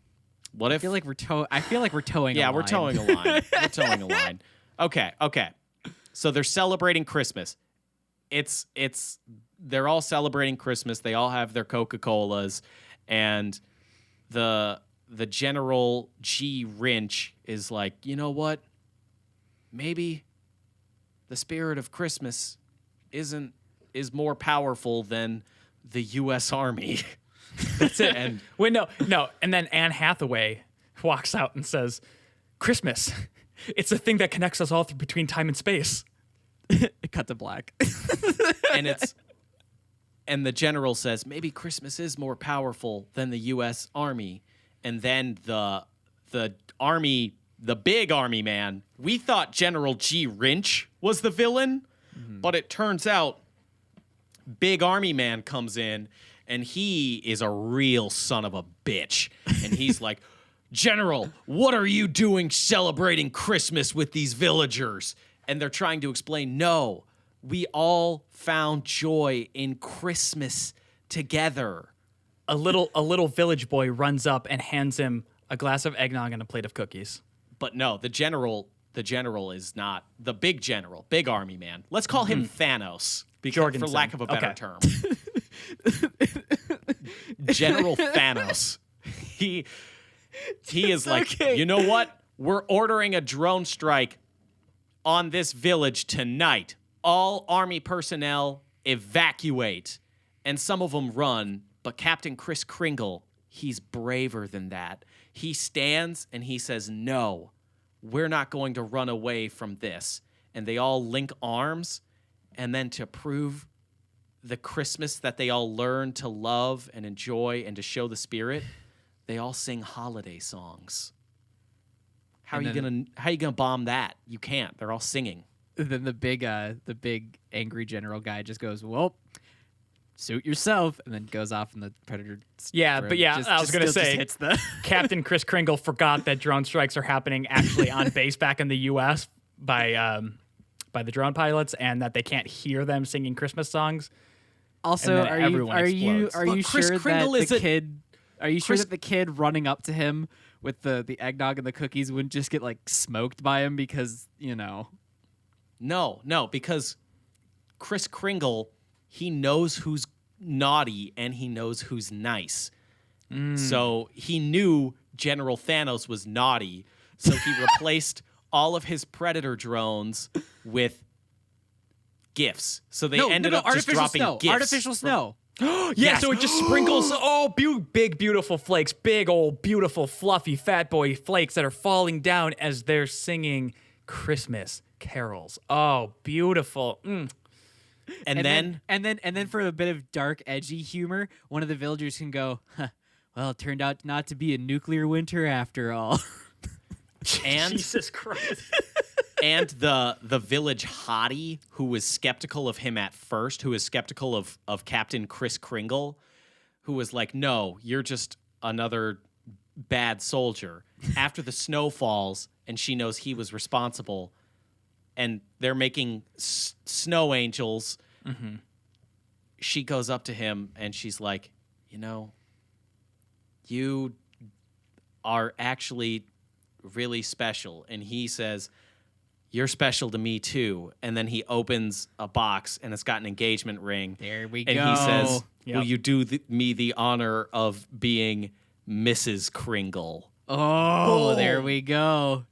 What if I feel like we're towing a line. we're towing a line. We're towing a line. Okay. So they're celebrating Christmas. They're all celebrating Christmas. They all have their Coca-Colas, and the General G. Wrench is like, you know what? maybe the spirit of Christmas is more powerful than the U.S. Army. That's it. And Wait, no. And then Anne Hathaway walks out and says, Christmas, it's the thing that connects us all between time and space. Cut to black. and the general says, maybe Christmas is more powerful than the U.S. Army. And then the army, the big army man, we thought General G. Rinch was the villain, but it turns out big army man comes in, and he is a real son of a bitch. And he's like, General, what are you doing celebrating Christmas with these villagers? And they're trying to explain, no, we all found joy in Christmas together. A little village boy runs up and hands him a glass of eggnog and a plate of cookies. But no, the general is not the big general, big army man. Let's call him Thanos, because, for lack of a better term. General Thanos. He is like, okay. You know what? We're ordering a drone strike on this village tonight. All army personnel evacuate. And some of them run, but Captain Kris Kringle, he's braver than that. He stands and he says, no, we're not going to run away from this. And they all link arms, and then to prove the Christmas that they all learn to love and enjoy and to show the spirit, they all sing holiday songs. How are you gonna bomb that? You can't. They're all singing. Then the big angry general guy just goes, well, suit yourself, and then goes off in the Predator. Yeah, but yeah, I was going to say, hits the Captain Kris Kringle forgot that drone strikes are happening actually on base back in the U.S. by the drone pilots, and that they can't hear them singing Christmas songs. Also, are you Kris sure Kringle that is the a- kid? Are you sure that the kid running up to him with the eggnog and the cookies wouldn't just get like smoked by him because No, because Kris Kringle, he knows who's naughty and he knows who's nice. So he knew General Thanos was naughty, so he replaced all of his Predator drones with gifts. So they ended up just dropping gifts. Artificial snow. Yeah, so it just sprinkles big, beautiful flakes, big old, beautiful, fluffy, fat boy flakes that are falling down as they're singing Christmas carols. Oh, beautiful. And then for a bit of dark, edgy humor, one of the villagers can go, huh, well, it turned out not to be a nuclear winter after all. And Jesus Christ. and the village hottie who was skeptical of him at first, who was skeptical of Captain Kris Kringle, who was like, no, you're just another bad soldier. After the snow falls and she knows he was responsible, and they're making snow angels, she goes up to him and she's like, you are actually really special. And he says, you're special to me too. And then he opens a box and it's got an engagement ring. There we and go. he says, Yep. will you do me the honor of being Mrs. Kringle? Oh, there we go.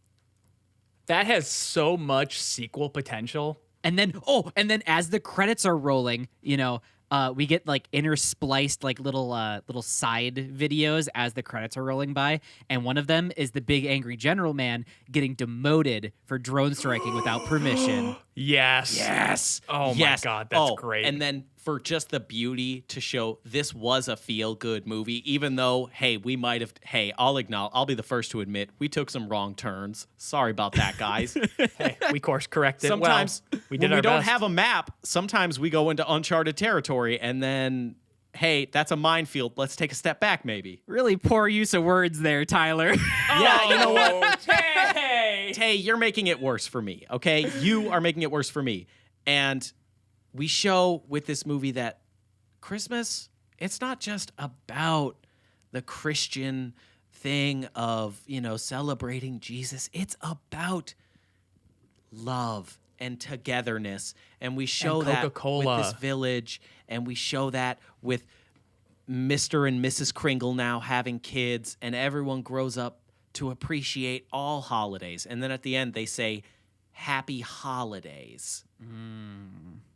That has so much sequel potential. And then as the credits are rolling, we get like interspliced like little side videos as the credits are rolling by, and one of them is the big angry general man getting demoted for drone striking without permission. Yes. Yes. Oh my God, that's great. And then for just the beauty to show this was a feel-good movie, even though, I'll be the first to admit, we took some wrong turns. Sorry about that, guys. Hey, we course corrected. Sometimes we did when our we don't best. have a map, sometimes we go into uncharted territory, and then, hey, that's a minefield. Let's take a step back, maybe. Really poor use of words there, Tyler. Yeah, you know what? Hey. Tay, you're making it worse for me, okay? You are making it worse for me. And we show with this movie that Christmas, it's not just about the Christian thing of, celebrating Jesus. It's about love and togetherness. And we show And that Coca-Cola. with this village, and we show that with Mr. and Mrs. Kringle now having kids, and everyone grows up to appreciate all holidays. And then at the end, they say, Happy Holidays.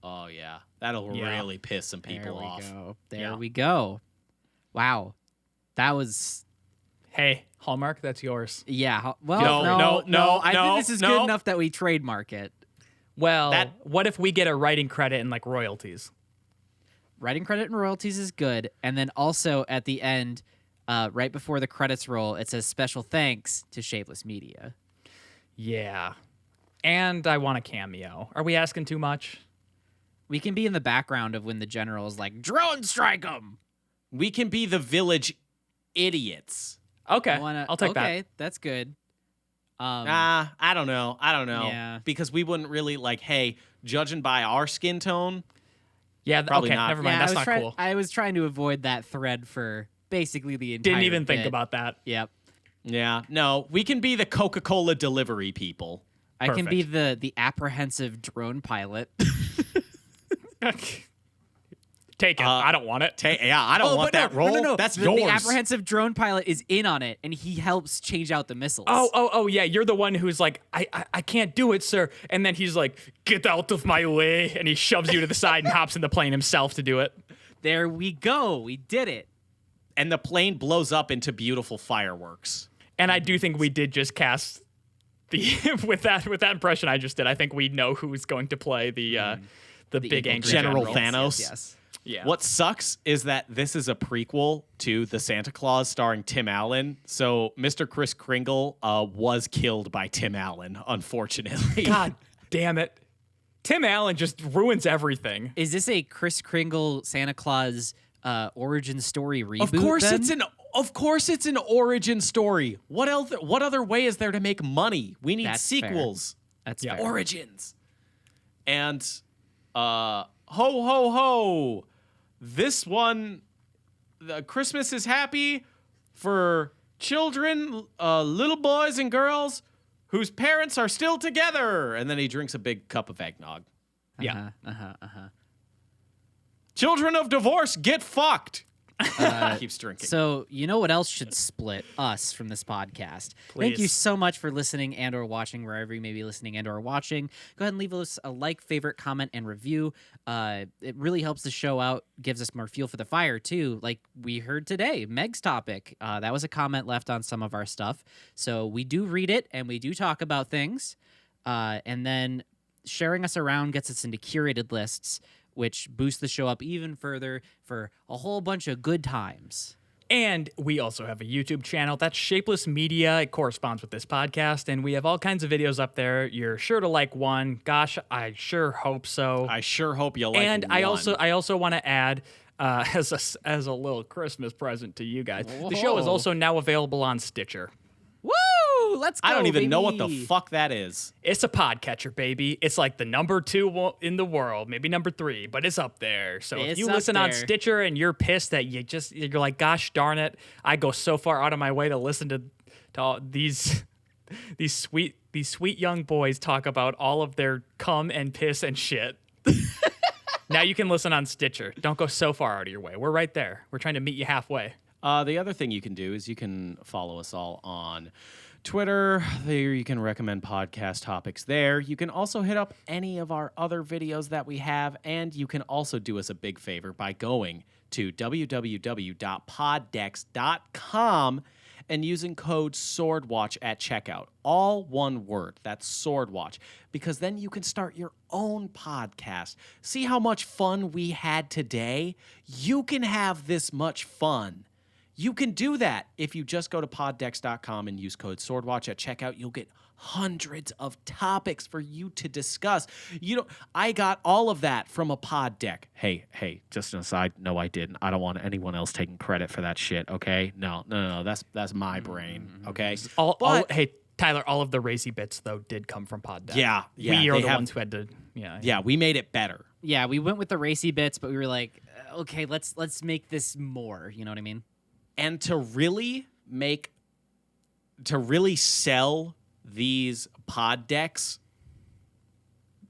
Oh, yeah. That'll really piss some people off. There we go. Wow. That was... Hey, Hallmark, that's yours. Yeah. Well, no. I think this is good enough that we trademark it. Well, what if we get a writing credit and like royalties? Writing credit and royalties is good. And then also at the end, right before the credits roll, it says special thanks to Shapeless Media. Yeah. And I want a cameo. Are we asking too much? We can be in the background of when the general is like, drone strike them. We can be the village idiots. Okay, I'll take that. Okay, that's good. I don't know. Yeah. Because we wouldn't really like, hey, judging by our skin tone. Yeah, probably okay, not. never mind. Yeah, That's not cool. I was trying to avoid that thread for basically the entire Didn't even think bit. about that. Yep. Yeah, no, we can be the Coca-Cola delivery people. I can be the apprehensive drone pilot. Take it. I don't want it. I don't want that role. No. That's the yours. The apprehensive drone pilot is in on it, and he helps change out the missiles. Oh, yeah. You're the one who's like, I can't do it, sir. And then he's like, get out of my way. And he shoves you to the side and hops in the plane himself to do it. There we go. We did it. And the plane blows up into beautiful fireworks. And I do think we did just cast the with that impression I just did. I think we know who's going to play the big angry General general. Thanos. Yes. Yeah. What sucks is that this is a prequel to The Santa Claus starring Tim Allen. So Mr. Kris Kringle was killed by Tim Allen, unfortunately. God damn it. Tim Allen just ruins everything. Is this a Kris Kringle Santa Claus origin story reboot? Of course it's an origin story. What else? What other way is there to make money? We need That's sequels. Fair. That's Yeah. fair. Origins. And ho ho ho. This one, the Christmas is happy for children, little boys and girls whose parents are still together. And then he drinks a big cup of eggnog. Yeah. Children of divorce, get fucked. Keeps drinking. So you know what else should split us from this podcast? Thank you Please. so much for listening and or watching wherever you may be listening and or watching. Go ahead and leave us a like, favorite, comment, and review. It really helps the show out, gives us more fuel for the fire too. Like we heard today, Meg's topic. That was a comment left on some of our stuff. So we do read it and we do talk about things. And then sharing us around gets us into curated lists, which boosts the show up even further for a whole bunch of good times. And we also have a YouTube channel. That's Shapeless Media. It corresponds with this podcast. And we have all kinds of videos up there. You're sure to like one. Gosh, I sure hope so. I sure hope you like And one. I also want to add, as a little Christmas present to you guys, the show is Whoa. also now available on Stitcher. Woo! Let's go, I don't even know what the baby. fuck that is. It's a podcatcher, baby. It's like the number 2 in the world, maybe number 3, but it's up there. So if It's you up listen on there. Stitcher and you're pissed that you're like, gosh darn it, I go so far out of my way to listen to all these sweet young boys talk about all of their cum and piss and shit. Now you can listen on Stitcher. Don't go so far out of your way. We're right there. We're trying to meet you halfway. The other thing you can do is you can follow us all on Twitter. There you can recommend podcast topics there. You can also hit up any of our other videos that we have, and you can also do us a big favor by going to www.poddex.com and using code SWORDWATCH at checkout. All one word. That's SWORDWATCH. Because then you can start your own podcast. See how much fun we had today? You can have this much fun. You can do that if you just go to poddex.com and use code SWORDWATCH at checkout. You'll get hundreds of topics for you to discuss. I got all of that from a pod deck. Hey, just an aside. No, I didn't. I don't want anyone else taking credit for that shit, okay? No. That's my brain, okay? Hey, Tyler, all of the racy bits, though, did come from Pod Deck. Yeah, We are they the have- ones who had to, Yeah, we made it better. Yeah, we went with the racy bits, but we were like, okay, let's make this more. You know what I mean? And to really sell these pod decks,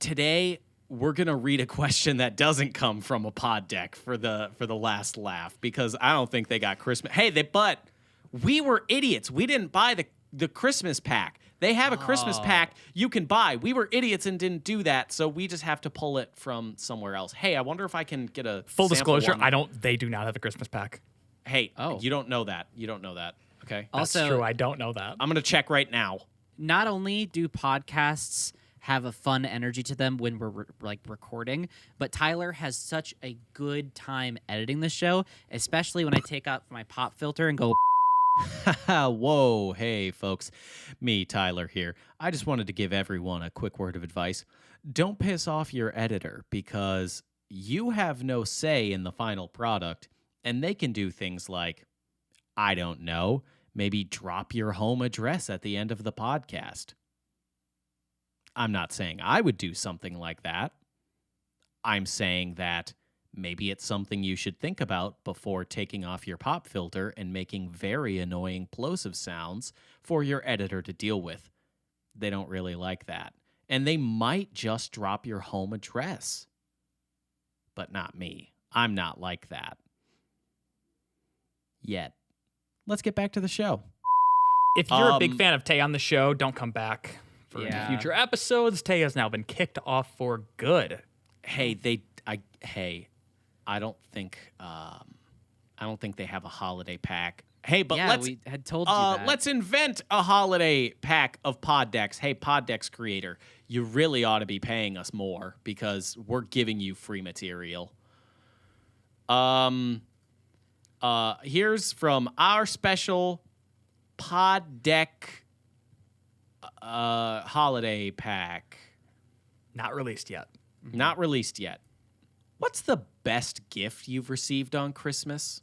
today we're going to read a question that doesn't come from a pod deck for the last laugh, because I don't think they got Christmas. But we were idiots. We didn't buy the Christmas pack. They have a Christmas pack you can buy. We were idiots and didn't do that, so we just have to pull it from somewhere else. Hey, I wonder if I can get a Full sample disclosure, one. they do not have a Christmas pack. Hey, you don't know that. You don't know that. Okay. That's Also, true. I don't know that. I'm going to check right now. not only do podcasts have a fun energy to them when we're recording, but Tyler has such a good time editing the show, especially when I take out my pop filter and go. Whoa, hey folks, me, Tyler here. I just wanted to give everyone a quick word of advice. Don't piss off your editor because you have no say in the final product, and they can do things like, I don't know, maybe drop your home address at the end of the podcast. I'm not saying I would do something like that. I'm saying that maybe it's something you should think about before taking off your pop filter and making very annoying plosive sounds for your editor to deal with. They don't really like that. And they might just drop your home address. But not me. I'm not like that. Yet. Let's get back to the show. If you're a big fan of Tay on the show, don't come back for any Yeah. future episodes. Tay has now been kicked off for good. I don't think they have a holiday pack. Hey, but Yeah, we had told you that. let's invent a holiday pack of pod decks. Hey, pod decks creator, you really ought to be paying us more because we're giving you free material. Here's from our special pod deck holiday pack. Not released yet. Not released yet. What's the best gift you've received on Christmas?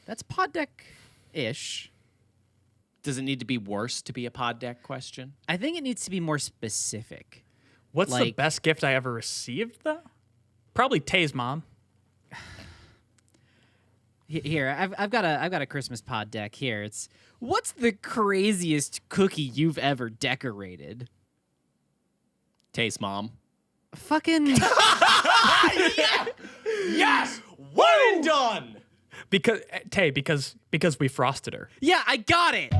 That's pod deck-ish. Does it need to be worse to be a pod deck question? I think it needs to be more specific. What's the Like- best gift I ever received, though? Probably Tay's mom. Here, I've got a Christmas pod deck here. It's what's the craziest cookie you've ever decorated? Taste mom. Fucking Yes! One and done! Because Tay, because we frosted her. yeah, I got it.